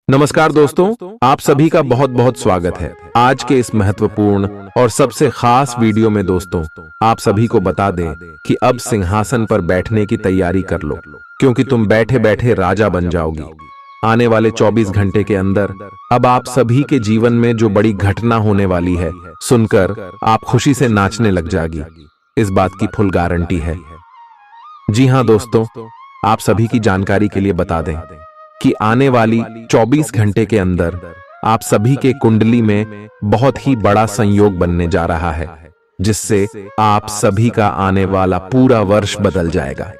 नमस्कार दोस्तों, आप सभी का बहुत बहुत स्वागत है। आज के इस महत्वपूर्ण और सबसे खास वीडियो में दोस्तों, आप सभी को बता दें कि अब सिंहासन पर बैठने की तैयारी कर लो, क्योंकि तुम बैठे बैठे राजा बन जाओगी। आने वाले 24 घंटे के अंदर अब आप सभी के जीवन में जो बड़ी घटना होने वाली है, सुनकर आप खुशी से नाचने लग जाएगी। इस बात की फुल गारंटी है। जी हाँ दोस्तों, आप सभी की जानकारी के लिए बता दें कि आने वाली 24 घंटे के अंदर आप सभी के कुंडली में बहुत ही बड़ा संयोग बनने जा रहा है, जिससे आप सभी का आने वाला पूरा वर्ष बदल जाएगा।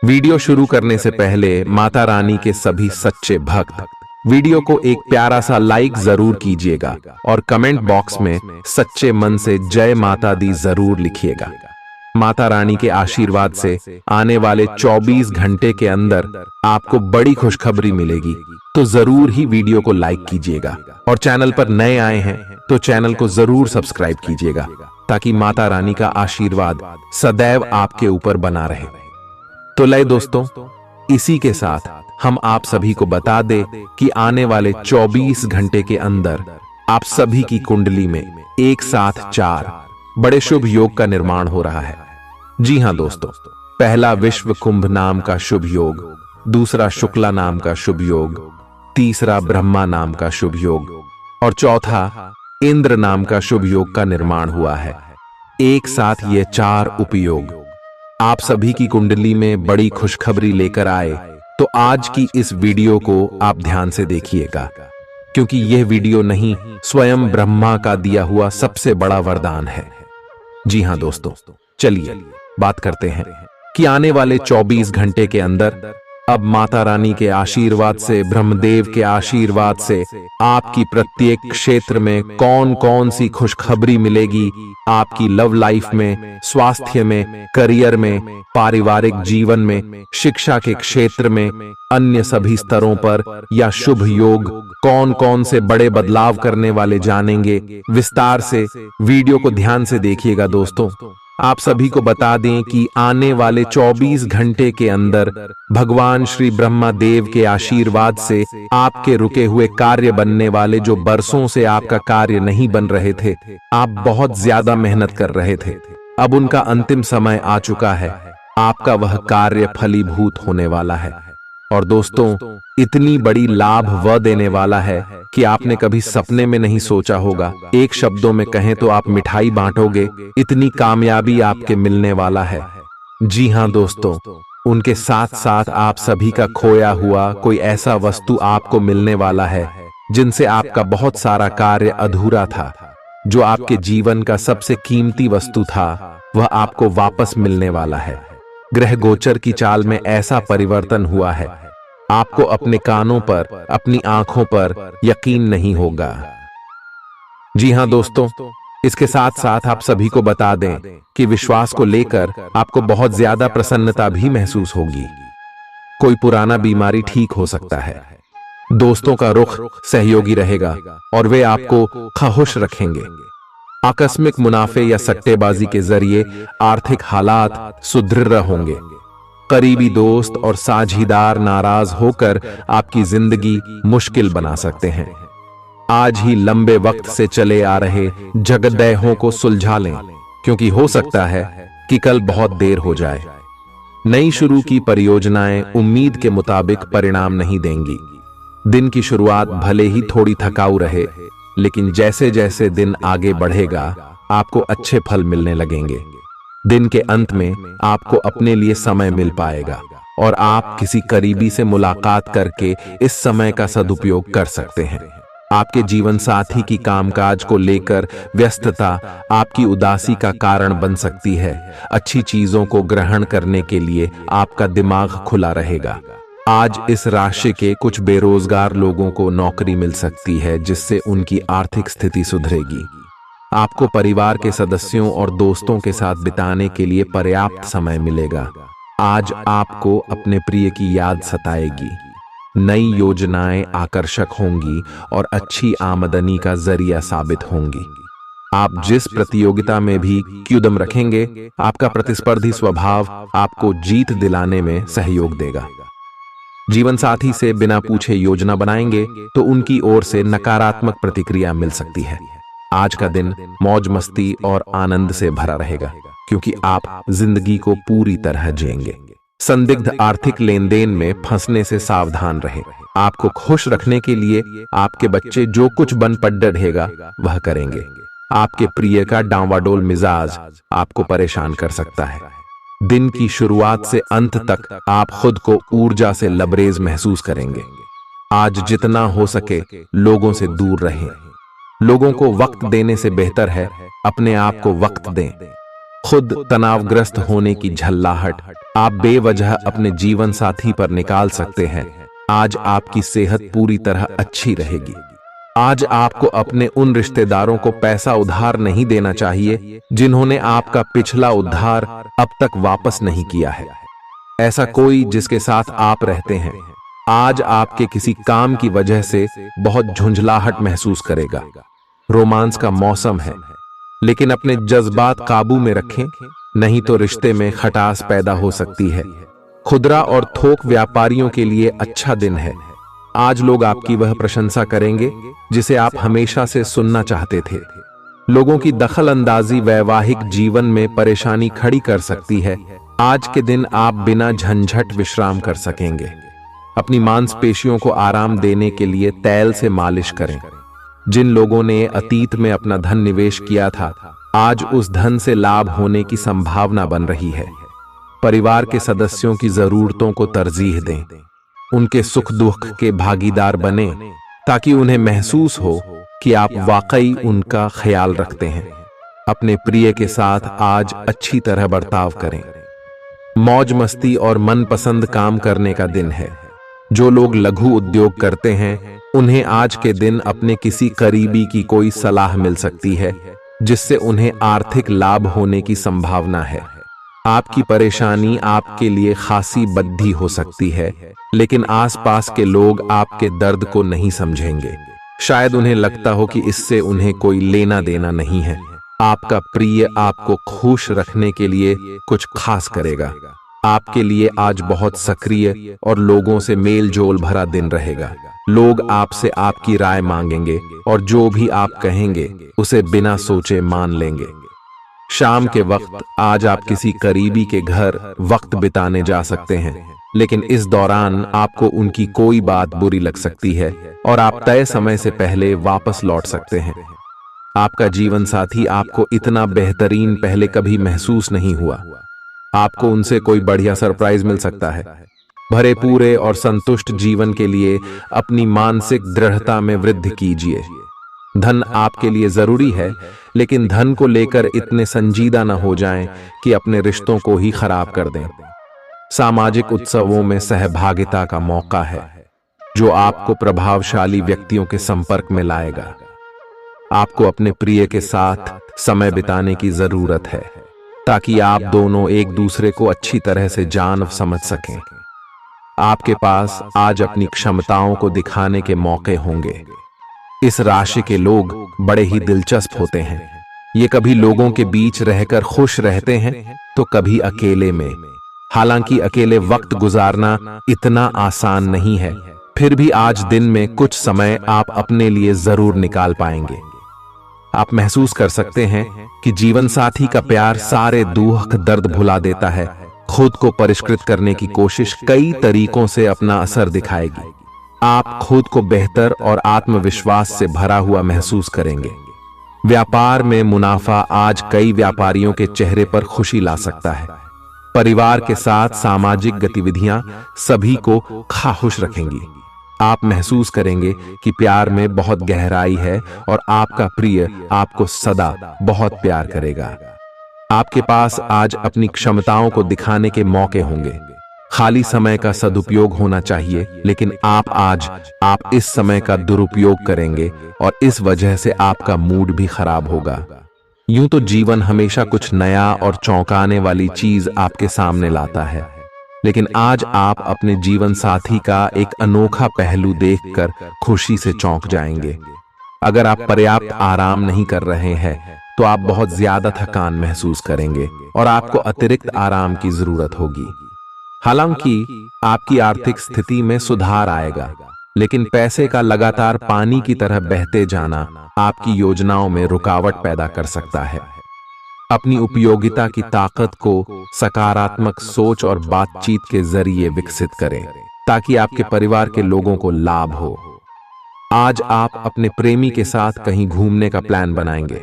वीडियो शुरू करने से पहले माता रानी के सभी सच्चे भक्त वीडियो को एक प्यारा सा लाइक जरूर कीजिएगा और कमेंट बॉक्स में सच्चे मन से जय माता दी जरूर लिखिएगा। माता रानी के आशीर्वाद से आने वाले 24 घंटे के अंदर आपको बड़ी खुशखबरी मिलेगी, तो जरूर ही वीडियो को लाइक कीजिएगा और चैनल पर नए आए हैं तो चैनल को जरूर सब्सक्राइब कीजिएगा, ताकि माता रानी का आशीर्वाद सदैव आपके ऊपर बना रहे। तो लय दोस्तों, इसी के साथ हम आप सभी को बता दें कि आने वाले 24 घंटे के अंदर आप सभी की कुंडली में एक साथ 4 बड़े शुभ योग का निर्माण हो रहा है। जी हां दोस्तों, पहला विश्व कुंभ नाम का शुभ योग, दूसरा शुक्ला नाम का शुभ योग, तीसरा ब्रह्मा नाम का शुभ योग और चौथा इंद्र नाम का शुभ योग का निर्माण हुआ है। एक साथ ये 4 उपयोग आप सभी की कुंडली में बड़ी खुशखबरी लेकर आए, तो आज की इस वीडियो को आप ध्यान से देखिएगा, क्योंकि यह वीडियो नहीं, स्वयं ब्रह्मा का दिया हुआ सबसे बड़ा वरदान है। जी हां दोस्तों, चलिए बात करते हैं कि आने वाले 24 घंटे के अंदर अब माता रानी के आशीर्वाद से, ब्रह्मदेव के आशीर्वाद से आपकी प्रत्येक क्षेत्र में कौन कौन सी खुशखबरी मिलेगी। आपकी लव लाइफ में, स्वास्थ्य में, करियर में, पारिवारिक जीवन में, शिक्षा के क्षेत्र में, अन्य सभी स्तरों पर या शुभ योग कौन कौन से बड़े बदलाव करने वाले जानेंगे। विस्तार से वीडियो को ध्यान से देखिएगा दोस्तों। आप सभी को बता दें कि आने वाले 24 घंटे के अंदर भगवान श्री ब्रह्मा देव के आशीर्वाद से आपके रुके हुए कार्य बनने वाले, जो बरसों से आपका कार्य नहीं बन रहे थे, आप बहुत ज्यादा मेहनत कर रहे थे, अब उनका अंतिम समय आ चुका है। आपका वह कार्य फलीभूत होने वाला है और दोस्तों, इतनी बड़ी लाभ वह देने वाला है कि आपने कभी सपने में नहीं सोचा होगा। एक शब्दों में कहें तो आप मिठाई बांटोगे, इतनी कामयाबी आपके मिलने वाला है। जी हां दोस्तों, उनके साथ साथ आप सभी का खोया हुआ कोई ऐसा वस्तु आपको मिलने वाला है, जिनसे आपका बहुत सारा कार्य अधूरा था। जो आपके जीवन का सबसे कीमती वस्तु था, वह आपको वापस मिलने वाला है। ग्रह गोचर की चाल में ऐसा परिवर्तन हुआ है, आपको अपने कानों पर, अपनी आंखों पर यकीन नहीं होगा। जी हां दोस्तों, इसके साथ साथ आप सभी को बता दें कि विश्वास को लेकर आपको बहुत ज्यादा प्रसन्नता भी महसूस होगी। कोई पुराना बीमारी ठीक हो सकता है, दोस्तों का रुख सहयोगी रहेगा और वे आपको खुश रखेंगे। आकस्मिक मुनाफे या सट्टेबाजी के जरिए आर्थिक हालात सुदृढ़ होंगे। करीबी दोस्त और साझीदार नाराज होकर आपकी जिंदगी मुश्किल बना सकते हैं। आज ही लंबे वक्त से चले आ रहे झगड़ों को सुलझा लें, क्योंकि हो सकता है कि कल बहुत देर हो जाए। नई शुरू की परियोजनाएं उम्मीद के मुताबिक परिणाम नहीं देंगी। दिन की शुरुआत भले ही थोड़ी थकाऊ रहे, लेकिन जैसे जैसे दिन आगे बढ़ेगा आपको अच्छे फल मिलने लगेंगे। दिन के अंत में आपको अपने लिए समय मिल पाएगा और आप किसी करीबी से मुलाकात करके इस समय का सदुपयोग कर सकते हैं। आपके जीवन साथी की कामकाज को लेकर व्यस्तता आपकी उदासी का कारण बन सकती है। अच्छी चीजों को ग्रहण करने के लिए आपका दिमाग खुला रहेगा। आज इस राशि के कुछ बेरोजगार लोगों को नौकरी मिल सकती है, जिससे उनकी आर्थिक स्थिति सुधरेगी। आपको परिवार के सदस्यों और दोस्तों के साथ बिताने के लिए पर्याप्त समय मिलेगा। आज आपको अपने प्रिय की याद सताएगी। नई योजनाएं आकर्षक होंगी और अच्छी आमदनी का जरिया साबित होंगी। आप जिस प्रतियोगिता में भी कदम रखेंगे, आपका प्रतिस्पर्धी स्वभाव आपको जीत दिलाने में सहयोग देगा। जीवन साथी से बिना पूछे योजना बनाएंगे तो उनकी ओर से नकारात्मक प्रतिक्रिया मिल सकती है। आज का दिन मौज मस्ती और आनंद से भरा रहेगा, क्योंकि आप जिंदगी को पूरी तरह जिएंगे। संदिग्ध आर्थिक लेन देन में फंसने से सावधान रहें। आपको खुश रखने के लिए आपके बच्चे जो कुछ बन पड्डा ढेगा वह करेंगे। आपके प्रिय का डांवाडोल मिजाज आपको परेशान कर सकता है। दिन की शुरुआत से अंत तक आप खुद को ऊर्जा से लबरेज महसूस करेंगे। आज जितना हो सके लोगों से दूर रहें। लोगों को वक्त देने से बेहतर है अपने आप को वक्त दें। खुद तनावग्रस्त होने की झल्लाहट आप बेवजह अपने जीवन साथी पर निकाल सकते हैं। आज आपकी सेहत पूरी तरह अच्छी रहेगी। आज आपको अपने उन रिश्तेदारों को पैसा उधार नहीं देना चाहिए जिन्होंने आपका पिछला उधार अब तक वापस नहीं किया है। ऐसा कोई जिसके साथ आप रहते हैं आज आपके किसी काम की वजह से बहुत झुंझलाहट महसूस करेगा। रोमांस का मौसम है, लेकिन अपने जज्बात काबू में रखें, नहीं तो रिश्ते में खटास पैदा हो सकती है। खुदरा और थोक व्यापारियों के लिए अच्छा दिन है। आज लोग आपकी वह प्रशंसा करेंगे जिसे आप हमेशा से सुनना चाहते थे। लोगों की दखल अंदाजी वैवाहिक जीवन में परेशानी खड़ी कर सकती है। आज के दिन आप बिना झंझट विश्राम कर सकेंगे। अपनी मांसपेशियों को आराम देने के लिए तेल से मालिश करें। जिन लोगों ने अतीत में अपना धन निवेश किया था आज उस धन से लाभ होने की संभावना बन रही है। परिवार के सदस्यों की जरूरतों को तरजीह दें। उनके सुख दुख के भागीदार बने ताकि उन्हें महसूस हो कि आप वाकई उनका ख्याल रखते हैं। अपने प्रिय के साथ आज अच्छी तरह बर्ताव करें। मौज मस्ती और मनपसंद काम करने का दिन है। जो लोग लघु उद्योग करते हैं उन्हें आज के दिन अपने किसी करीबी की कोई सलाह मिल सकती है जिससे उन्हें आर्थिक लाभ होने की संभावना है। आपकी परेशानी आपके लिए खासी बद्धी हो सकती है, लेकिन आसपास के लोग आपके दर्द को नहीं समझेंगे। शायद उन्हें लगता हो कि इससे उन्हें कोई लेना देना नहीं है। आपका प्रिय आपको खुश रखने के लिए कुछ खास करेगा। आपके लिए आज बहुत सक्रिय और लोगों से मेल जोल भरा दिन रहेगा। लोग आपसे आपकी राय मांगेंगे और जो भी आप कहेंगे उसे बिना सोचे मान लेंगे। शाम के वक्त आज आप किसी करीबी के घर वक्त बिताने जा सकते हैं, लेकिन इस दौरान आपको उनकी कोई बात बुरी लग सकती है और आप तय समय से पहले वापस लौट सकते हैं। आपका जीवन साथी आपको इतना बेहतरीन पहले कभी महसूस नहीं हुआ। आपको उनसे कोई बढ़िया सरप्राइज मिल सकता है। भरे पूरे और संतुष्ट जीवन के लिए अपनी मानसिक दृढ़ता में वृद्धि कीजिए। धन आपके लिए जरूरी है, लेकिन धन को लेकर इतने संजीदा न हो जाएं कि अपने रिश्तों को ही खराब कर दें। सामाजिक उत्सवों में सहभागिता का मौका है जो आपको प्रभावशाली व्यक्तियों के संपर्क में लाएगा। आपको अपने प्रिय के साथ समय बिताने की जरूरत है ताकि आप दोनों एक दूसरे को अच्छी तरह से जान समझ सकें। आपके पास आज अपनी क्षमताओं को दिखाने के मौके होंगे। इस राशि के लोग बड़े ही दिलचस्प होते हैं। ये कभी लोगों के बीच रहकर खुश रहते हैं तो कभी अकेले में। हालांकि अकेले वक्त गुजारना इतना आसान नहीं है, फिर भी आज दिन में कुछ समय आप अपने लिए जरूर निकाल पाएंगे। आप महसूस कर सकते हैं कि जीवन साथी का प्यार सारे दुख दर्द भुला देता है। खुद को परिष्कृत करने की कोशिश कई तरीकों से अपना असर दिखाएगी। आप खुद को बेहतर और आत्मविश्वास से भरा हुआ महसूस करेंगे। व्यापार में मुनाफा आज कई व्यापारियों के चेहरे पर खुशी ला सकता है। परिवार के साथ सामाजिक गतिविधियां सभी को खुश रखेंगी। आप महसूस करेंगे कि प्यार में बहुत गहराई है और आपका प्रिय आपको सदा बहुत प्यार करेगा। आपके पास आज अपनी क्षमताओं को दिखाने के मौके होंगे। खाली समय का सदुपयोग होना चाहिए, लेकिन आप इस समय का दुरुपयोग करेंगे और इस वजह से आपका मूड भी खराब होगा। यूं तो जीवन हमेशा कुछ नया और चौंकाने वाली चीज आपके सामने लाता है, लेकिन आज आप अपने जीवन साथी का एक अनोखा पहलू देखकर खुशी से चौंक जाएंगे। अगर आप पर्याप्त आराम नहीं कर रहे हैं तो आप बहुत ज्यादा थकान महसूस करेंगे और आपको अतिरिक्त आराम की जरूरत होगी। हालांकि आपकी आर्थिक स्थिति में सुधार आएगा, लेकिन पैसे का लगातार पानी की तरह बहते जाना आपकी योजनाओं में रुकावट पैदा कर सकता है। अपनी उपयोगिता की ताकत को सकारात्मक सोच और बातचीत के जरिए विकसित करें ताकि आपके परिवार के लोगों को लाभ हो। आज आप अपने प्रेमी के साथ कहीं घूमने का प्लान बनाएंगे,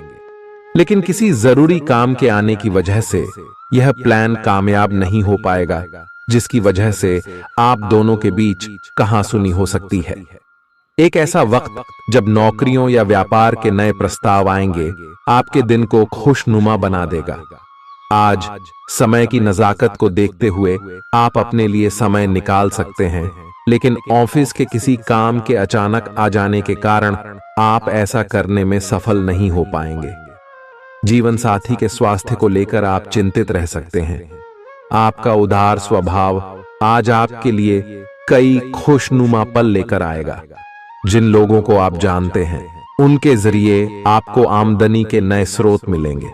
लेकिन किसी जरूरी काम के आने की वजह से यह प्लान कामयाब नहीं हो पाएगा, जिसकी वजह से आप दोनों के बीच कहासुनी हो सकती है। एक ऐसा वक्त जब नौकरियों या व्यापार के नए प्रस्ताव आएंगे आपके दिन को खुशनुमा बना देगा। आज समय की नजाकत को देखते हुए आप अपने लिए समय निकाल सकते हैं, लेकिन ऑफिस के किसी काम के अचानक आ जाने के कारण आप ऐसा करने में सफल नहीं हो पाएंगे। जीवन साथी के स्वास्थ्य को लेकर आप चिंतित रह सकते हैं। आपका उदार स्वभाव आज आपके लिए कई खुशनुमा पल लेकर आएगा। जिन लोगों को आप जानते हैं उनके जरिए आपको आमदनी के नए स्रोत मिलेंगे।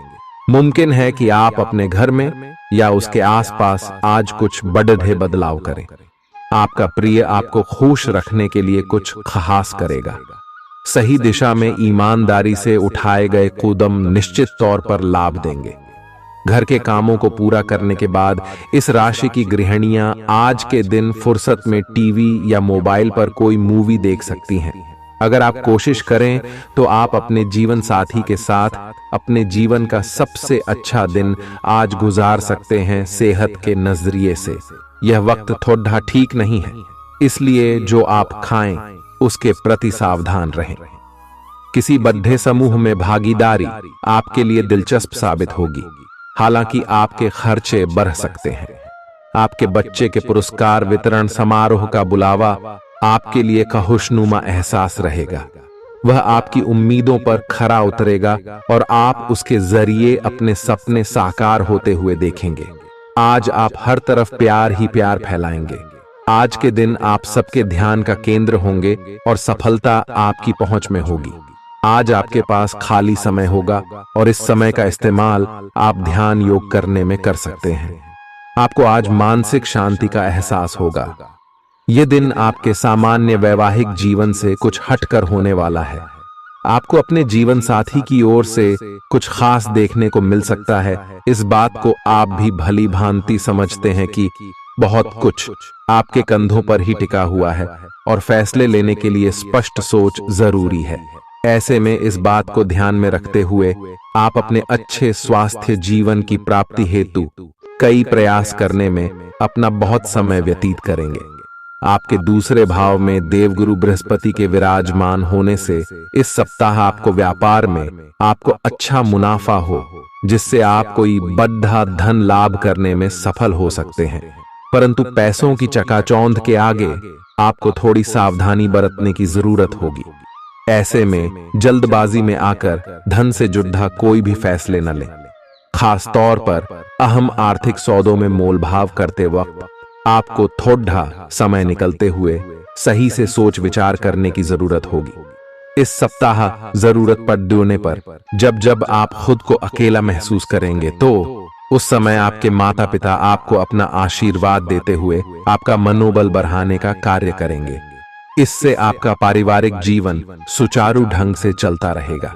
मुमकिन है कि आप अपने घर में या उसके आसपास आज कुछ बड़े बदलाव करें। आपका प्रिय आपको खुश रखने के लिए कुछ खास करेगा। सही दिशा में ईमानदारी से उठाए गए कदम निश्चित तौर पर लाभ देंगे। घर के कामों को पूरा करने के बाद इस राशि की गृहिणियां आज के दिन फुर्सत में टीवी या मोबाइल पर कोई मूवी देख सकती हैं। अगर आप कोशिश करें तो आप अपने जीवन साथी के साथ अपने जीवन का सबसे अच्छा दिन आज गुजार सकते हैं। सेहत के नजरिए से यह वक्त थोड़ा ठीक नहीं है, इसलिए जो आप खाएं उसके प्रति सावधान रहें। किसी बद्ध समूह में भागीदारी आपके लिए दिलचस्प साबित होगी, हालांकि आपके खर्चे बढ़ सकते हैं। आपके बच्चे के पुरस्कार वितरण समारोह का बुलावा आपके लिए खुशनुमा एहसास रहेगा। वह आपकी उम्मीदों पर खरा उतरेगा और आप उसके जरिए अपने सपने साकार होते हुए देखेंगे। आज आप हर तरफ प्यार ही प्यार फैलाएंगे। आज के दिन आप सबके ध्यान का केंद्र होंगे और सफलता आपकी पहुंच में होगी। आज आपके पास खाली समय होगा और इस समय का इस्तेमाल आप ध्यान योग करने में कर सकते हैं। आपको आज मानसिक शांति का एहसास होगा। यह दिन आपके सामान्य वैवाहिक जीवन से कुछ हटकर होने वाला है। आपको अपने जीवन साथी की ओर से कुछ खास देखने को मिल सकता है। इस बात को आप भी भली भांति समझते हैं कि बहुत कुछ आपके कंधों पर ही टिका हुआ है और फैसले लेने के लिए स्पष्ट सोच जरूरी है। ऐसे में इस बात को ध्यान में रखते हुए आप अपने अच्छे स्वास्थ्य जीवन की प्राप्ति हेतु कई प्रयास करने में अपना बहुत समय व्यतीत करेंगे। आपके दूसरे भाव में देवगुरु बृहस्पति के विराजमान होने से इस सप्ताह आपको व्यापार में आपको अच्छा मुनाफा हो, जिससे आप कोई बड़ा धन लाभ करने में सफल हो सकते हैं। परंतु पैसों की चकाचौंध के आगे आपको थोड़ी सावधानी बरतने की जरूरत होगी। ऐसे में जल्दबाजी में आकर धन से जुड़ा कोई भी फैसले न लें। खास तौर पर अहम आर्थिक सौदों में मोलभाव करते वक्त आपको थोड़ा समय निकलते हुए सही से सोच विचार करने की जरूरत होगी। इस सप्ताह जरूरत पड़ने पर जब जब आप खुद को अकेला महसूस करेंगे तो उस समय आपके माता पिता आपको अपना आशीर्वाद देते हुए आपका मनोबल बढ़ाने का कार्य करेंगे। इससे आपका पारिवारिक जीवन सुचारू ढंग से चलता रहेगा।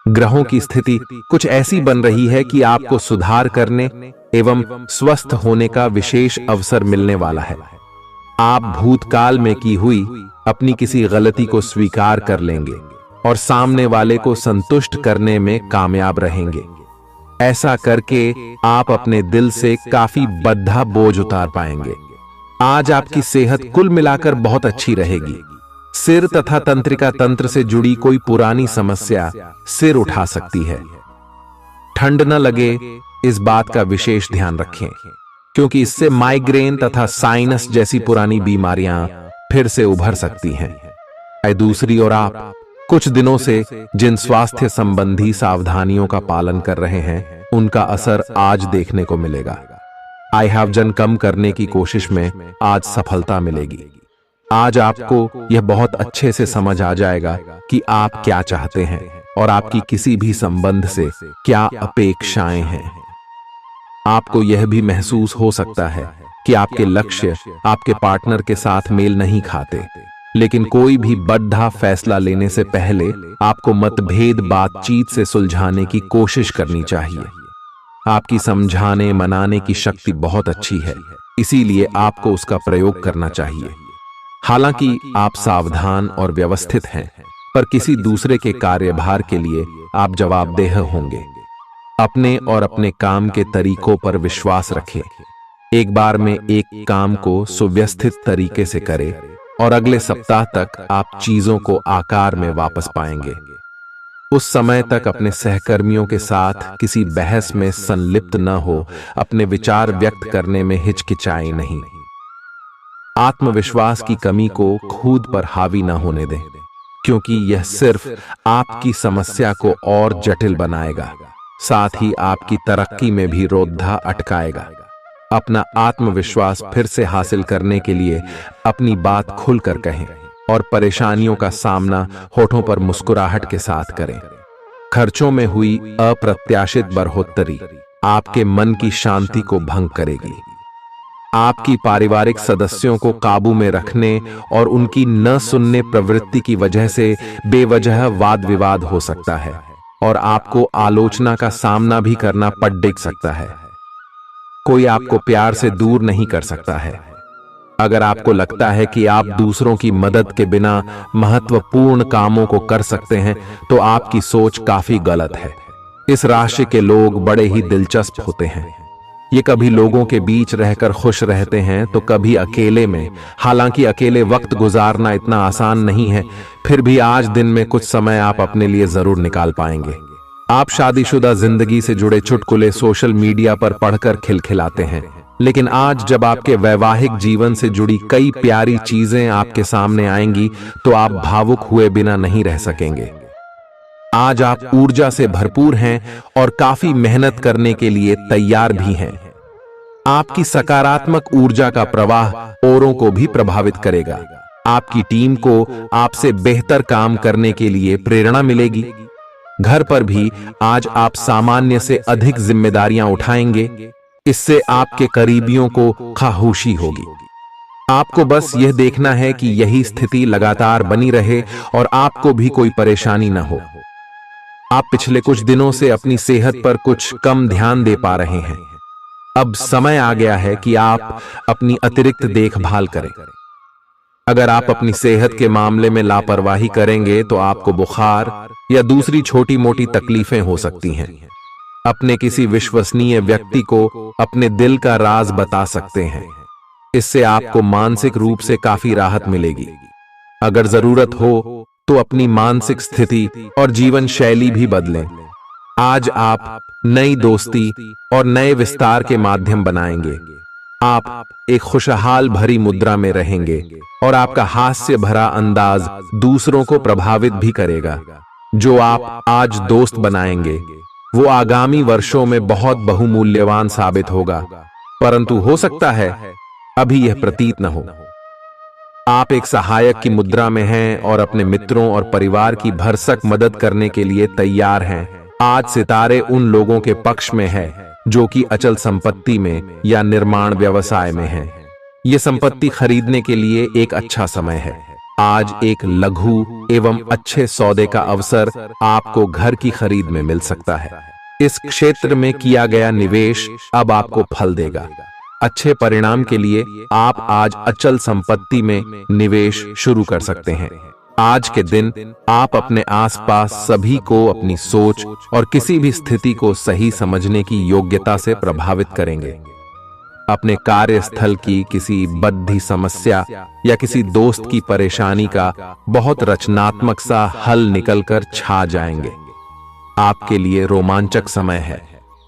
ग्रहों की स्थिति कुछ ऐसी बन रही है कि आपको सुधार करने एवं स्वस्थ होने का विशेष अवसर मिलने वाला है। आप भूतकाल में की हुई अपनी किसी गलती को स्वीकार कर लेंगे और सामने वाले को संतुष्ट करने में कामयाब रहेंगे। ऐसा करके आप अपने दिल से काफी बड़ा बोझ उतार पाएंगे। आज आपकी सेहत कुल मिलाकर बहुत अच्छी रहेगी। सिर तथा तंत्रिका तंत्र से जुड़ी कोई पुरानी समस्या सिर उठा सकती है। ठंड न लगे इस बात का विशेष ध्यान रखें, क्योंकि इससे माइग्रेन तथा साइनस जैसी पुरानी बीमारियां फिर से उभर सकती हैं। दूसरी ओर आप कुछ दिनों से जिन स्वास्थ्य संबंधी सावधानियों का पालन कर रहे हैं उनका असर आज देखने को मिलेगा। आई हैव जन कम करने की कोशिश में आज सफलता मिलेगी। आज आपको यह बहुत अच्छे से समझ आ जाएगा कि आप क्या चाहते हैं और आपकी किसी भी संबंध से क्या अपेक्षाएं हैं। आपको यह भी महसूस हो सकता है कि आपके लक्ष्य आपके पार्टनर के साथ मेल नहीं खाते, लेकिन कोई भी बड़ा फैसला लेने से पहले आपको मतभेद बातचीत से सुलझाने की कोशिश करनी चाहिए। आपकी समझाने मनाने की शक्ति बहुत अच्छी है, इसीलिए आपको उसका प्रयोग करना चाहिए। हालांकि आप सावधान और व्यवस्थित हैं, पर किसी दूसरे के कार्यभार के लिए आप जवाबदेह होंगे। अपने और अपने काम के तरीकों पर विश्वास रखें। एक बार में एक काम को सुव्यवस्थित तरीके से करें और अगले सप्ताह तक आप चीजों को आकार में वापस पाएंगे। उस समय तक अपने सहकर्मियों के साथ किसी बहस में संलिप्त न हो, अपने विचार व्यक्त करने में हिचकिचाएं नहीं। आत्मविश्वास की कमी को खुद पर हावी न होने दें, क्योंकि यह सिर्फ आपकी समस्या को और जटिल बनाएगा, साथ ही आपकी तरक्की में भी रोधा अटकाएगा। अपना आत्मविश्वास फिर से हासिल करने के लिए अपनी बात खुलकर कहें और परेशानियों का सामना होठों पर मुस्कुराहट के साथ करें। खर्चों में हुई अप्रत्याशित बढ़ोतरी आपके मन की शांति को भंग करेगी। आपकी पारिवारिक सदस्यों को काबू में रखने और उनकी न सुनने प्रवृत्ति की वजह से बेवजह वाद विवाद हो सकता है और आपको आलोचना का सामना भी करना पड़ सकता है। कोई आपको प्यार से दूर नहीं कर सकता है। अगर आपको लगता है कि आप दूसरों की मदद के बिना महत्वपूर्ण कामों को कर सकते हैं, तो आपकी सोच काफी गलत है। इस राशि के लोग बड़े ही दिलचस्प होते हैं। ये कभी लोगों के बीच रहकर खुश रहते हैं तो कभी अकेले में। हालांकि अकेले वक्त गुजारना इतना आसान नहीं है, फिर भी आज दिन में कुछ समय आप अपने लिए जरूर निकाल पाएंगे। आप शादीशुदा जिंदगी से जुड़े चुटकुले सोशल मीडिया पर पढ़कर खिलखिलाते हैं, लेकिन आज जब आपके वैवाहिक जीवन से जुड़ी कई प्यारी चीजें आपके सामने आएंगी तो आप भावुक हुए बिना नहीं रह सकेंगे। आज आप ऊर्जा से भरपूर हैं और काफी मेहनत करने के लिए तैयार भी हैं। आपकी सकारात्मक ऊर्जा का प्रवाह औरों को भी प्रभावित करेगा। आपकी टीम को आपसे बेहतर काम करने के लिए प्रेरणा मिलेगी। घर पर भी आज आप सामान्य से अधिक जिम्मेदारियां उठाएंगे। इससे आपके करीबियों को खामोशी होगी। आपको बस यह देखना है कि यही स्थिति लगातार बनी रहे और आपको भी कोई परेशानी न हो। आप पिछले कुछ दिनों से अपनी सेहत पर कुछ कम ध्यान दे पा रहे हैं। अब समय आ गया है कि आप अपनी अतिरिक्त देखभाल करें। अगर आप अपनी सेहत के मामले में लापरवाही करेंगे तो आपको बुखार या दूसरी छोटी मोटी तकलीफें हो सकती हैं। अपने किसी विश्वसनीय व्यक्ति को अपने दिल का राज बता सकते हैं। इससे आपको मानसिक रूप से काफी राहत मिलेगी। अगर जरूरत हो तो अपनी मानसिक स्थिति और जीवन शैली भी बदलें। आज आप नई दोस्ती और नए विस्तार के माध्यम बनाएंगे। आप एक खुशहाल भरी मुद्रा में रहेंगे और आपका हास्य भरा अंदाज दूसरों को प्रभावित भी करेगा। जो आप आज दोस्त बनाएंगे वो आगामी वर्षों में बहुत बहुमूल्यवान साबित होगा, परंतु हो सकता है अभी यह प्रतीत न हो। आप एक सहायक की मुद्रा में हैं और अपने मित्रों और परिवार की भरसक मदद करने के लिए तैयार हैं। आज सितारे उन लोगों के पक्ष में है जो कि अचल संपत्ति में या निर्माण व्यवसाय में हैं। ये संपत्ति खरीदने के लिए एक अच्छा समय है। आज एक लघु एवं अच्छे सौदे का अवसर आपको घर की खरीद में मिल सकता है। इस क्षेत्र में किया गया निवेश अब आपको फल देगा। अच्छे परिणाम के लिए आप आज अचल संपत्ति में निवेश शुरू कर सकते हैं। आज के दिन आप अपने आसपास सभी को अपनी सोच और किसी भी स्थिति को सही समझने की योग्यता से प्रभावित करेंगे। अपने कार्यस्थल की किसी बद्धी समस्या या किसी दोस्त की परेशानी का बहुत रचनात्मक सा हल निकलकर छा जाएंगे। आपके लिए रोमांचक समय है।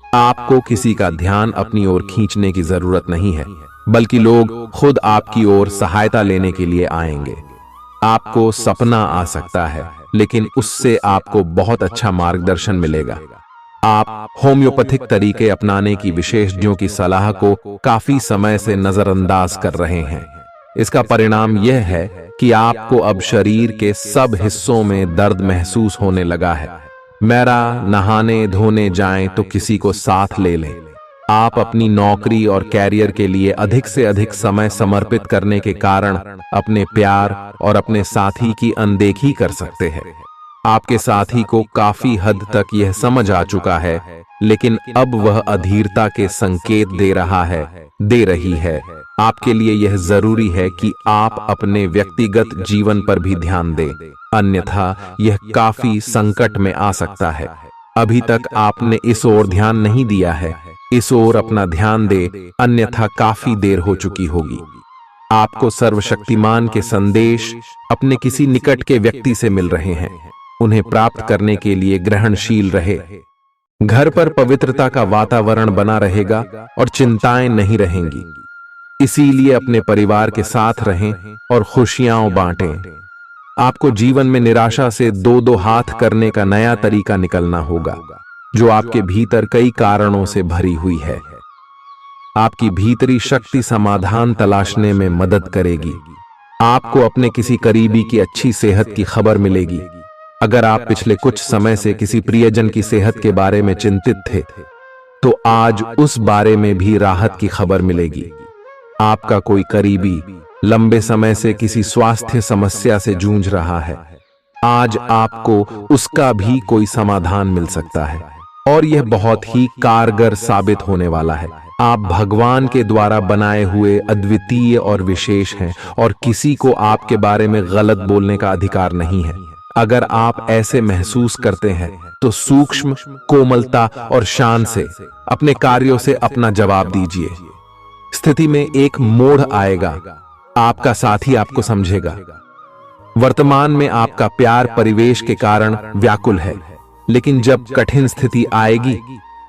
आपको किसी का ध्यान अपनी ओर खींचने की जरूरत नहीं है, बल्कि लोग खुद आपकी ओर सहायता लेने के लिए आएंगे। आपको सपना आ सकता है, लेकिन उससे आपको बहुत अच्छा मार्गदर्शन मिलेगा। आप होम्योपैथिक तरीके अपनाने की विशेषज्ञों की सलाह को काफी समय से नजरअंदाज कर रहे हैं। इसका परिणाम यह है कि आपको अब शरीर के सब हिस्सों में दर्द महसूस होने लगा है। मेरा नहाने धोने जाएं तो किसी को साथ ले लें। आप अपनी नौकरी और कैरियर के लिए अधिक से अधिक समय समर्पित करने के कारण अपने प्यार और अपने साथी की अनदेखी कर सकते हैं। आपके साथी को काफी हद तक यह समझ आ चुका है, लेकिन अब वह अधीरता के संकेत दे रही है। आपके लिए यह जरूरी है कि आप अपने व्यक्तिगत जीवन पर भी ध्यान दें, अन्यथा यह काफी संकट में आ सकता है। अभी तक आपने इस ओर ध्यान नहीं दिया है, इस ओर अपना ध्यान दे, अन्यथा काफी देर हो चुकी होगी। आपको सर्वशक्तिमान के संदेश अपने किसी निकट के व्यक्ति से मिल रहे हैं। उन्हें प्राप्त करने के लिए ग्रहणशील रहे। घर पर पवित्रता का वातावरण बना रहेगा और चिंताएं नहीं रहेंगी। इसीलिए अपने परिवार के साथ रहें और खुशियां बांटें। आपको जीवन में निराशा से दो दो हाथ करने का नया तरीका निकलना होगा, जो आपके भीतर कई कारणों से भरी हुई है। आपकी भीतरी शक्ति समाधान तलाशने में मदद करेगी। आपको अपने किसी करीबी की अच्छी सेहत की खबर मिलेगी। अगर आप पिछले कुछ समय से किसी प्रियजन की सेहत के बारे में चिंतित थे, तो आज उस बारे में भी राहत की खबर मिलेगी। आपका कोई करीबी लंबे समय से किसी स्वास्थ्य समस्या से जूझ रहा है, आज आपको उसका भी कोई समाधान मिल सकता है और यह बहुत ही कारगर साबित होने वाला है। आप भगवान के द्वारा बनाए हुए अद्वितीय और विशेष हैं और किसी को आपके बारे में गलत बोलने का अधिकार नहीं है। अगर आप ऐसे महसूस करते हैं तो सूक्ष्म, कोमलता और शान से अपने कार्यों से अपना जवाब दीजिए। स्थिति में एक मोड़ आएगा, आपका साथी आपको समझेगा। वर्तमान में आपका प्यार परिवेश के कारण व्याकुल है, लेकिन जब कठिन स्थिति आएगी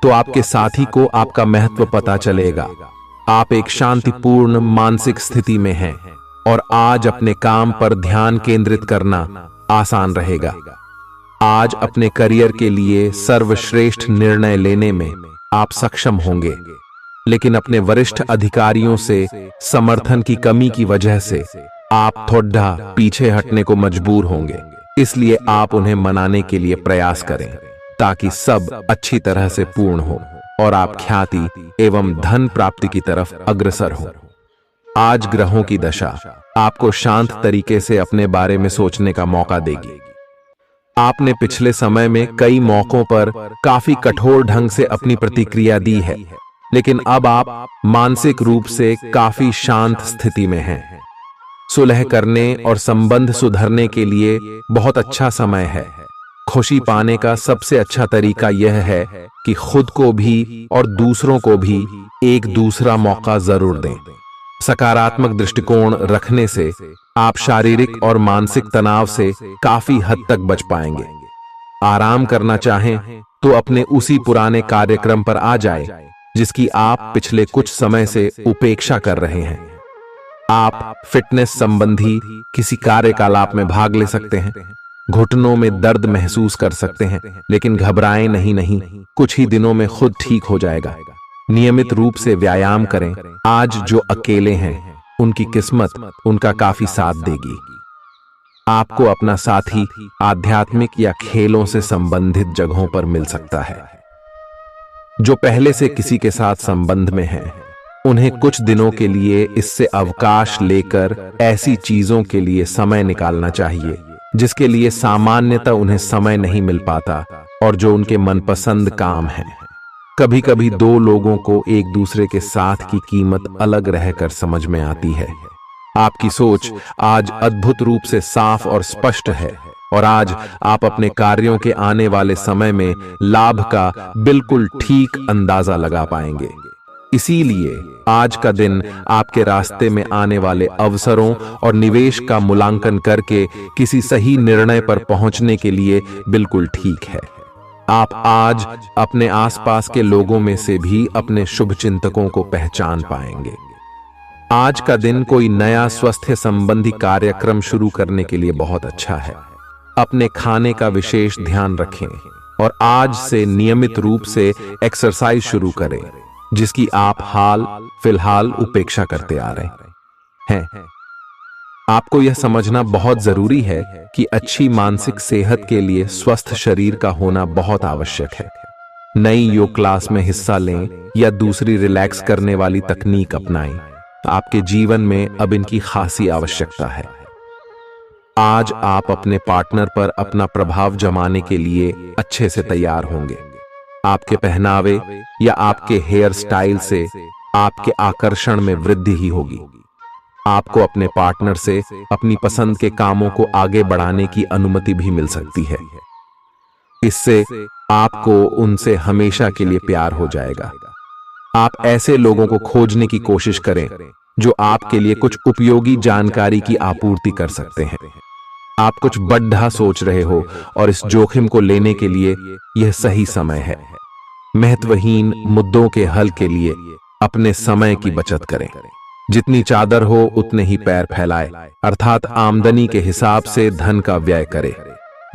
तो आपके साथी को आपका महत्व पता चलेगा। आप एक शांतिपूर्ण मानसिक स्थिति में हैं और आज अपने काम पर ध्यान केंद्रित करना आसान रहेगा। आज अपने करियर के लिए सर्वश्रेष्ठ निर्णय लेने में आप सक्षम होंगे, लेकिन अपने वरिष्ठ अधिकारियों से समर्थन की कमी की वजह से आप थोड़ा पीछे हटने को मजबूर होंगे। इसलिए आप उन्हें मनाने के लिए प्रयास करें ताकि सब अच्छी तरह से पूर्ण हो और आप ख्याति एवं धन प्राप्ति की तरफ अग्रसर हो। आज ग्रहों की दशा आपको शांत तरीके से अपने बारे में सोचने का मौका देगी। आपने पिछले समय में कई मौकों पर काफी कठोर ढंग से अपनी प्रतिक्रिया दी है, लेकिन अब आप मानसिक रूप से काफी शांत स्थिति में हैं। सुलह करने और संबंध सुधरने के लिए बहुत अच्छा समय है। खुशी पाने का सबसे अच्छा तरीका यह है कि खुद को भी और दूसरों को भी एक दूसरा मौका जरूर दें। सकारात्मक दृष्टिकोण रखने से आप शारीरिक और मानसिक तनाव से काफी हद तक बच पाएंगे। आराम करना चाहें तो अपने उसी पुराने कार्यक्रम पर आ जाएं, जिसकी आप पिछले कुछ समय से उपेक्षा कर रहे हैं। आप फिटनेस संबंधी किसी कार्यकलाप में भाग ले सकते हैं। घुटनों में दर्द महसूस कर सकते हैं, लेकिन घबराएं नहीं, कुछ ही दिनों में खुद ठीक हो जाएगा। नियमित रूप से व्यायाम करें। आज जो अकेले हैं उनकी किस्मत उनका काफी साथ देगी। आपको अपना साथी आध्यात्मिक या खेलों से संबंधित जगहों पर मिल सकता है। जो पहले से किसी के साथ संबंध में हैं, उन्हें कुछ दिनों के लिए इससे अवकाश लेकर ऐसी चीजों के लिए समय निकालना चाहिए जिसके लिए सामान्यतः उन्हें समय नहीं मिल पाता और जो उनके मनपसंद काम है। कभी कभी दो लोगों को एक दूसरे के साथ की कीमत अलग रहकर समझ में आती है। आपकी सोच आज अद्भुत रूप से साफ और स्पष्ट है और आज आप अपने कार्यों के आने वाले समय में लाभ का बिल्कुल ठीक अंदाजा लगा पाएंगे। इसीलिए आज का दिन आपके रास्ते में आने वाले अवसरों और निवेश का मूल्यांकन करके किसी सही निर्णय पर पहुंचने के लिए बिल्कुल ठीक है। आप आज अपने आसपास के लोगों में से भी अपने शुभचिंतकों को पहचान पाएंगे। आज का दिन कोई नया स्वास्थ्य संबंधी कार्यक्रम शुरू करने के लिए बहुत अच्छा है। अपने खाने का विशेष ध्यान रखें और आज से नियमित रूप से एक्सरसाइज शुरू करें, जिसकी आप हाल फिलहाल उपेक्षा करते आ रहे हैं। आपको यह समझना बहुत जरूरी है कि अच्छी मानसिक सेहत के लिए स्वस्थ शरीर का होना बहुत आवश्यक है। नई योग क्लास में हिस्सा लें या दूसरी रिलैक्स करने वाली तकनीक अपनाएं। आपके जीवन में अब इनकी खासी आवश्यकता है। आज आप अपने पार्टनर पर अपना प्रभाव जमाने के लिए अच्छे से तैयार होंगे। आपके पहनावे या आपके हेयर स्टाइल से आपके आकर्षण में वृद्धि ही होगी। आपको अपने पार्टनर से अपनी पसंद के कामों को आगे बढ़ाने की अनुमति भी मिल सकती है। इससे आपको उनसे हमेशा के लिए प्यार हो जाएगा। आप ऐसे लोगों को खोजने की कोशिश करें जो आपके लिए कुछ उपयोगी जानकारी की आपूर्ति कर सकते हैं। आप कुछ बड़ा सोच रहे हो और इस जोखिम को लेने के लिए यह सही समय है। महत्वहीन मुद्दों के हल के लिए अपने समय की बचत करें। जितनी चादर हो उतने ही पैर फैलाए, अर्थात आमदनी के हिसाब से धन का व्यय करें।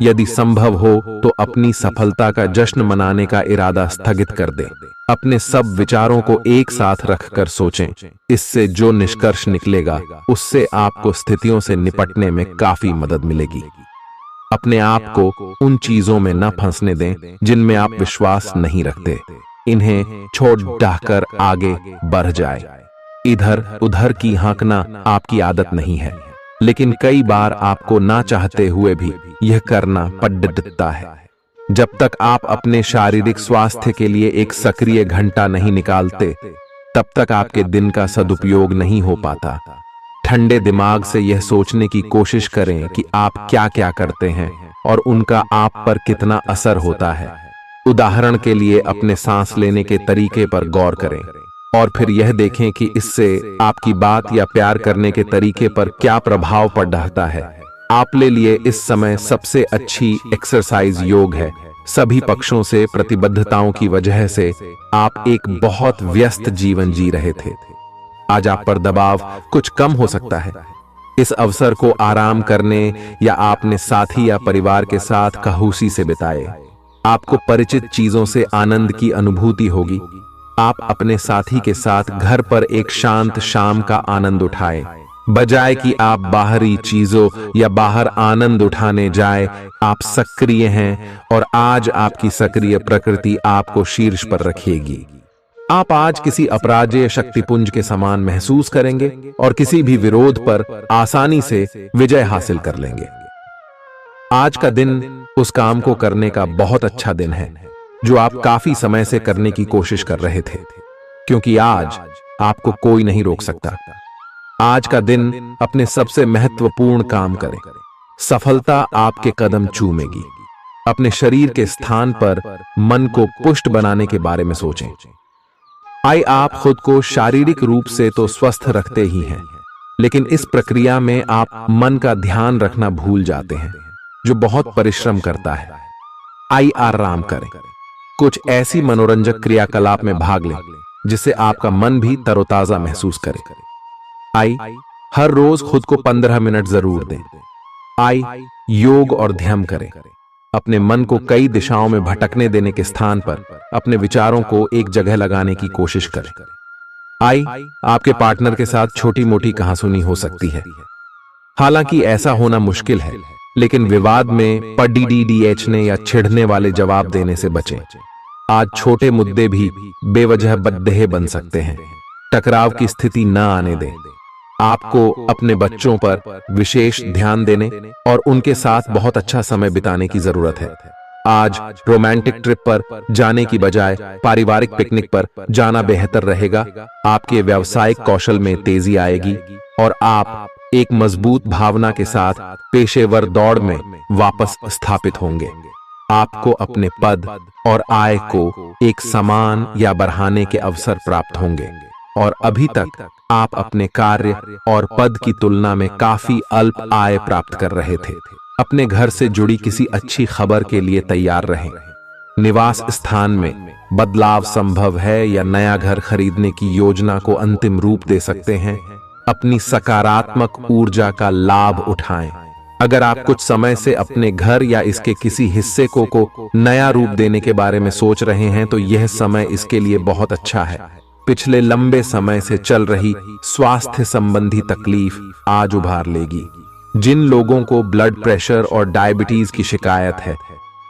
यदि संभव हो तो अपनी सफलता का जश्न मनाने का इरादा स्थगित कर दें। अपने सब विचारों को एक साथ रखकर सोचें। इससे जो निष्कर्ष निकलेगा उससे आपको स्थितियों से निपटने में काफी मदद मिलेगी। अपने आप को उन चीजों में न फंसने दें जिनमें आप विश्वास नहीं रखते। इन्हें छोड़ डाहकर आगे बढ़ जाए। इधर उधर की हाँकना आपकी आदत नहीं है, लेकिन कई बार आपको ना चाहते हुए भी यह करना पड़ता है। जब तक आप अपने शारीरिक स्वास्थ्य के लिए एक सक्रिय घंटा नहीं निकालते, तब तक आपके दिन का सदुपयोग नहीं हो पाता। ठंडे दिमाग से यह सोचने की कोशिश करें कि आप क्या क्या करते हैं और उनका आप पर कितना असर होता है। उदाहरण के लिए अपने सांस लेने के तरीके पर गौर करें और फिर यह देखें कि इससे आपकी बात या प्यार करने के तरीके पर क्या प्रभाव पड़ रहा है। आपके लिए इस समय सबसे अच्छी एक्सरसाइज योग है। सभी पक्षों से प्रतिबद्धताओं की वजह से आप एक बहुत व्यस्त जीवन जी रहे थे। आज आप पर दबाव कुछ कम हो सकता है। इस अवसर को आराम करने या आपने साथी या परिवार के साथ खहूसी से बिताए। आपको परिचित चीजों से आनंद की अनुभूति होगी। आप अपने साथी के साथ घर पर एक शांत शाम का आनंद उठाएं। बजाय कि आप बाहरी चीजों या बाहर आनंद उठाने जाए, आप सक्रिय हैं और आज आपकी सक्रिय प्रकृति आपको शीर्ष पर रखेगी। आप आज किसी अपराजेय शक्तिपुंज के समान महसूस करेंगे और किसी भी विरोध पर आसानी से विजय हासिल कर लेंगे। आज का दिन उस काम को करने का बहुत अच्छा दिन है जो आप काफी समय से करने की कोशिश कर रहे थे, क्योंकि आज आपको कोई नहीं रोक सकता। आज का दिन अपने सबसे महत्वपूर्ण काम करें। सफलता आपके कदम चूमेगी। अपने शरीर के स्थान पर मन को पुष्ट बनाने के बारे में सोचें। आप खुद को शारीरिक रूप से तो स्वस्थ रखते ही हैं, लेकिन इस प्रक्रिया में आप मन का ध्यान रखना भूल जाते हैं, जो बहुत परिश्रम करता है। आराम करें। कुछ ऐसी मनोरंजक क्रियाकलाप में भाग लें जिससे आपका मन भी तरोताजा महसूस करे। हर रोज खुद को 15 मिनट जरूर दें। योग और ध्यान करें। अपने मन को कई दिशाओं में भटकने देने के स्थान पर अपने विचारों को एक जगह लगाने की कोशिश करें। आपके पार्टनर के साथ छोटी मोटी कहासुनी हो सकती है। हालांकि ऐसा होना मुश्किल है, लेकिन विवाद में पढ़ने या छिड़ने वाले जवाब देने से बचें। आज छोटे मुद्दे भी बेवजह बद्देह बन सकते हैं। टकराव की स्थिति न आने दें। आपको अपने बच्चों पर विशेष ध्यान देने और उनके साथ बहुत अच्छा समय बिताने की जरूरत है। आज रोमांटिक ट्रिप पर जाने की बजाय पारिवारिक पिकनिक पर जाना बेहतर रहेगा। आपके व्यावसायिक कौशल में तेजी आएगी और आप एक मजबूत भावना के साथ पेशेवर दौड़ में वापस स्थापित होंगे। आपको अपने पद और आय को एक समान या बढ़ाने के अवसर प्राप्त होंगे और अभी तक आप अपने कार्य और पद की तुलना में काफी अल्प आय प्राप्त कर रहे थे। अपने घर से जुड़ी किसी अच्छी खबर के लिए तैयार रहें। निवास स्थान में बदलाव संभव है या नया घर खरीदने की योजना को अंतिम रूप दे सकते हैं। अपनी सकारात्मक ऊर्जा का लाभ उठाएं। अगर आप कुछ समय से अपने घर या इसके किसी हिस्से को नया रूप देने के बारे में सोच रहे हैं, तो यह समय इसके लिए बहुत अच्छा है। पिछले लंबे समय से चल रही स्वास्थ्य संबंधी तकलीफ आज उभार लेगी। जिन लोगों को ब्लड प्रेशर और डायबिटीज की शिकायत है,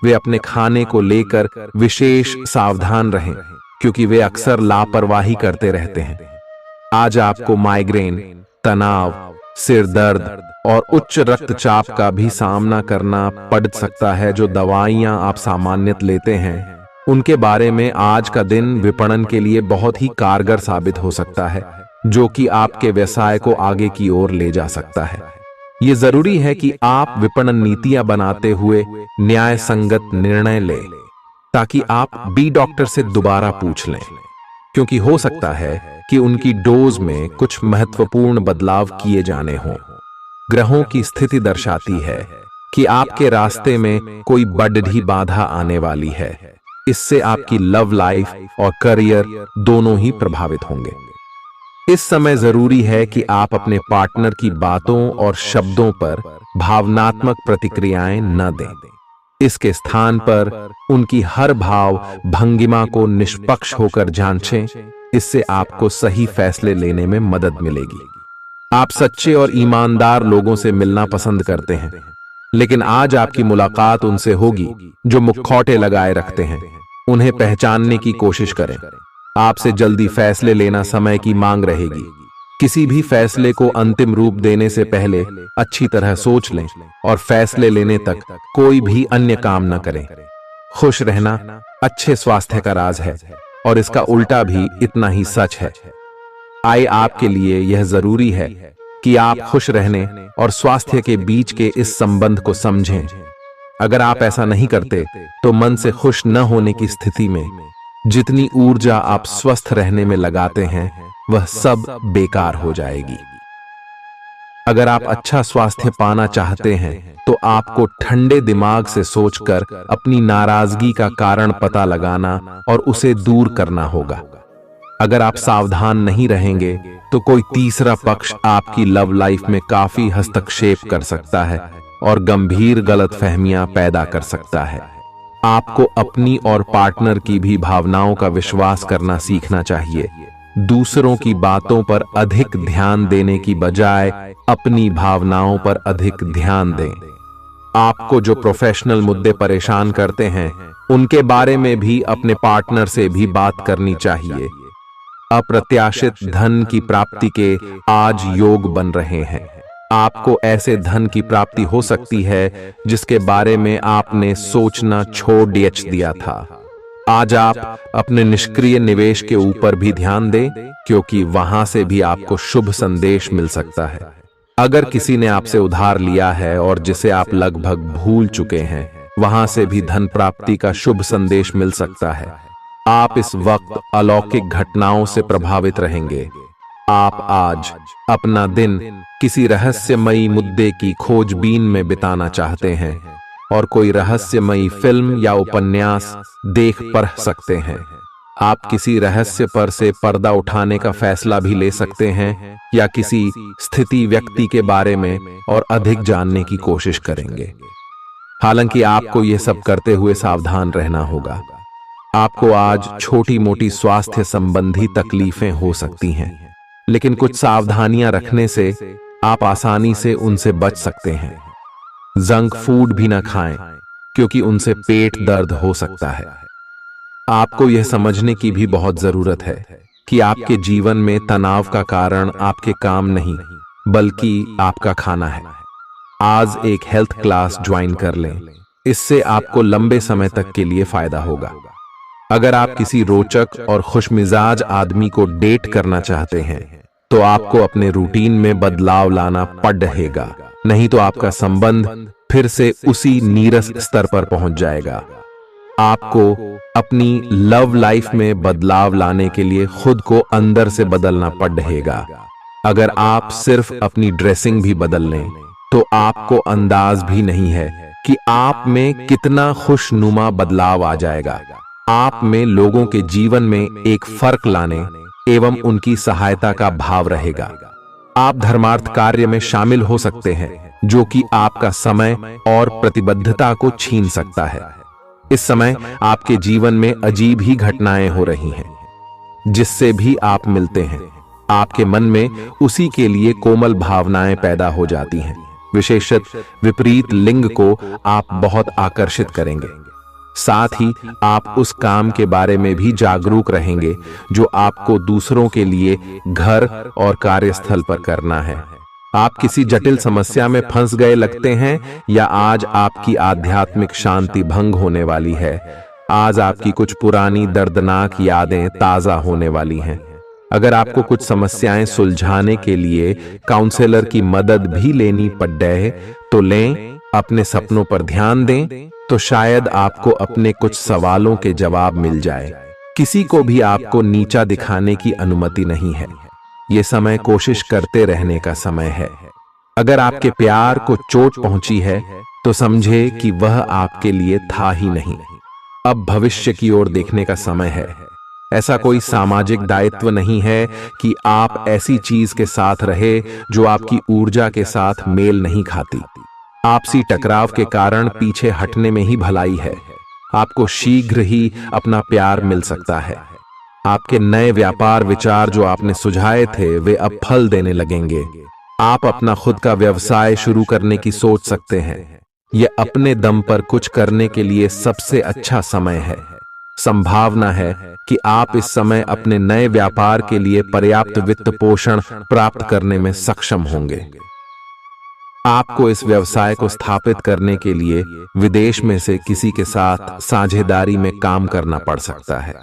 वे अपने खाने को लेकर विशेष सावधान रहें, क्योंकि वे अक्सर लापरवाही करते रहते हैं। आज आपको माइग्रेन, तनाव, सिर दर्द और उच्च रक्तचाप का भी सामना करना पड़ सकता है। जो दवाइयां आप सामान्यतः लेते हैं, उनके बारे में आज का दिन विपणन के लिए बहुत ही कारगर साबित हो सकता है, जो कि आपके व्यवसाय को आगे की ओर ले जा सकता है। ये जरूरी है कि आप विपणन नीतियां बनाते हुए न्याय संगत निर्णय लें, ताकि आप बी डॉक्टर से दोबारा पूछ लें, क्योंकि हो सकता है कि उनकी डोज में कुछ महत्वपूर्ण बदलाव किए जाने हों। ग्रहों की स्थिति दर्शाती है कि आपके रास्ते में कोई बड़ी बाधा आने वाली है। इससे आपकी लव लाइफ और करियर दोनों ही प्रभावित होंगे। इस समय जरूरी है कि आप अपने पार्टनर की बातों और शब्दों पर भावनात्मक प्रतिक्रियाएं न दें। इसके स्थान पर उनकी हर भाव भंगिमा को निष्पक्ष होकर जांचें। इससे आपको सही फैसले लेने में मदद मिलेगी। आप सच्चे और ईमानदार लोगों से मिलना पसंद करते हैं, लेकिन आज आपकी मुलाकात उनसे होगी जो मुखौटे लगाए रखते हैं। उन्हें पहचानने की कोशिश करें। आपसे जल्दी फैसले लेना समय की मांग रहेगी। किसी भी फैसले को अंतिम रूप देने से पहले अच्छी तरह सोच लें और फैसले लेने तक कोई भी अन्य काम न करें। खुश रहना अच्छे स्वास्थ्य का राज है, और इसका उल्टा भी इतना ही सच है। आय आपके लिए यह जरूरी है कि आप खुश रहने और स्वास्थ्य के बीच के इस संबंध को समझें। अगर आप ऐसा नहीं करते तो मन से खुश न होने की स्थिति में जितनी ऊर्जा आप स्वस्थ रहने में लगाते हैं, वह सब बेकार हो जाएगी। अगर आप अच्छा स्वास्थ्य पाना चाहते हैं तो आपको ठंडे दिमाग से सोचकर अपनी नाराजगी का कारण पता लगाना और उसे दूर करना होगा। अगर आप सावधान नहीं रहेंगे तो कोई तीसरा पक्ष आपकी लव लाइफ में काफी हस्तक्षेप कर सकता है और गंभीर गलतफहमियां पैदा कर सकता है। आपको अपनी और पार्टनर की भी भावनाओं का विश्वास करना सीखना चाहिए। दूसरों की बातों पर अधिक ध्यान देने की बजाय अपनी भावनाओं पर अधिक ध्यान दें। आपको जो प्रोफेशनल मुद्दे परेशान करते हैं, उनके बारे में भी अपने पार्टनर से भी बात करनी चाहिए। अप्रत्याशित धन की प्राप्ति के आज योग बन रहे हैं। आपको ऐसे धन की प्राप्ति हो सकती है जिसके बारे में आपने सोचना छोड़ दिया था। आज आप अपने निष्क्रिय निवेश के ऊपर भी ध्यान दें, क्योंकि वहां से भी आपको शुभ संदेश मिल सकता है। अगर किसी ने आपसे उधार लिया है और जिसे आप लगभग भूल चुके हैं, वहां से भी धन प्राप्ति का शुभ संदेश मिल सकता है। आप इस वक्त अलौकिक घटनाओं से प्रभावित रहेंगे। आप आज अपना दिन किसी रहस्यमयी मुद्दे की खोजबीन में बिताना चाहते हैं और कोई रहस्यमयी फिल्म या उपन्यास देख पढ़ सकते हैं। आप किसी रहस्य पर से पर्दा उठाने का फैसला भी ले सकते हैं या किसी स्थिति व्यक्ति के बारे में और अधिक जानने की कोशिश करेंगे। हालांकि आपको यह सब करते हुए सावधान रहना होगा। आपको आज छोटी मोटी स्वास्थ्य संबंधी तकलीफें हो सकती हैं, लेकिन कुछ सावधानियां रखने से आप आसानी से उनसे बच सकते हैं। जंक फूड भी न खाएं, क्योंकि उनसे पेट दर्द हो सकता है। आपको यह समझने की भी बहुत जरूरत है कि आपके जीवन में तनाव का कारण आपके काम नहीं, बल्कि आपका खाना है। आज एक हेल्थ क्लास ज्वाइन कर लें, इससे आपको लंबे समय तक के लिए फायदा होगा। अगर आप किसी रोचक और खुशमिजाज आदमी को डेट करना चाहते हैं तो आपको अपने रूटीन में बदलाव लाना पड़ेगा, नहीं तो आपका संबंध फिर से उसी नीरस स्तर पर पहुंच जाएगा। आपको अपनी लव लाइफ में बदलाव लाने के लिए खुद को अंदर से बदलना पड़ेगा। अगर आप सिर्फ अपनी ड्रेसिंग भी बदल लें तो आपको अंदाज भी नहीं है कि आप में कितना खुशनुमा बदलाव आ जाएगा। आप में लोगों के जीवन में एक फर्क लाने एवं उनकी सहायता का भाव रहेगा। आप धर्मार्थ कार्य में शामिल हो सकते हैं, जो कि आपका समय और प्रतिबद्धता को छीन सकता है। इस समय आपके जीवन में अजीब ही घटनाएं हो रही हैं, जिससे भी आप मिलते हैं आपके मन में उसी के लिए कोमल भावनाएं पैदा हो जाती हैं। विशेषतः विपरीत लिंग को आप बहुत आकर्षित करेंगे। साथ ही आप उस काम के बारे में भी जागरूक रहेंगे जो आपको दूसरों के लिए घर और कार्यस्थल पर करना है। आप किसी जटिल समस्या में फंस गए लगते हैं या आज आपकी आध्यात्मिक शांति भंग होने वाली है। आज आपकी कुछ पुरानी दर्दनाक यादें ताजा होने वाली हैं। अगर आपको कुछ समस्याएं सुलझाने के लिए काउंसलर की मदद भी लेनी पड़ जाए तो लें। अपने सपनों पर ध्यान दें तो शायद आपको अपने कुछ सवालों के जवाब मिल जाए। किसी को भी आपको नीचा दिखाने की अनुमति नहीं है। ये समय कोशिश करते रहने का समय है। अगर आपके प्यार को चोट पहुंची है तो समझे कि वह आपके लिए था ही नहीं। अब भविष्य की ओर देखने का समय है। ऐसा कोई सामाजिक दायित्व नहीं है कि आप ऐसी चीज के साथ रहे जो आपकी ऊर्जा के साथ मेल नहीं खाती। आपसी टकराव के कारण पीछे हटने में ही भलाई है। आपको शीघ्र ही अपना प्यार मिल सकता है। आपके नए व्यापार विचार जो आपने सुझाए थे वे अब फल देने लगेंगे। आप अपना खुद का व्यवसाय शुरू करने की सोच सकते हैं। यह अपने दम पर कुछ करने के लिए सबसे अच्छा समय है। संभावना है कि आप इस समय अपने नए व्यापार के लिए पर्याप्त वित्त पोषण प्राप्त करने में सक्षम होंगे। आपको इस व्यवसाय को स्थापित करने के लिए विदेश में से किसी के साथ साझेदारी में काम करना पड़ सकता है।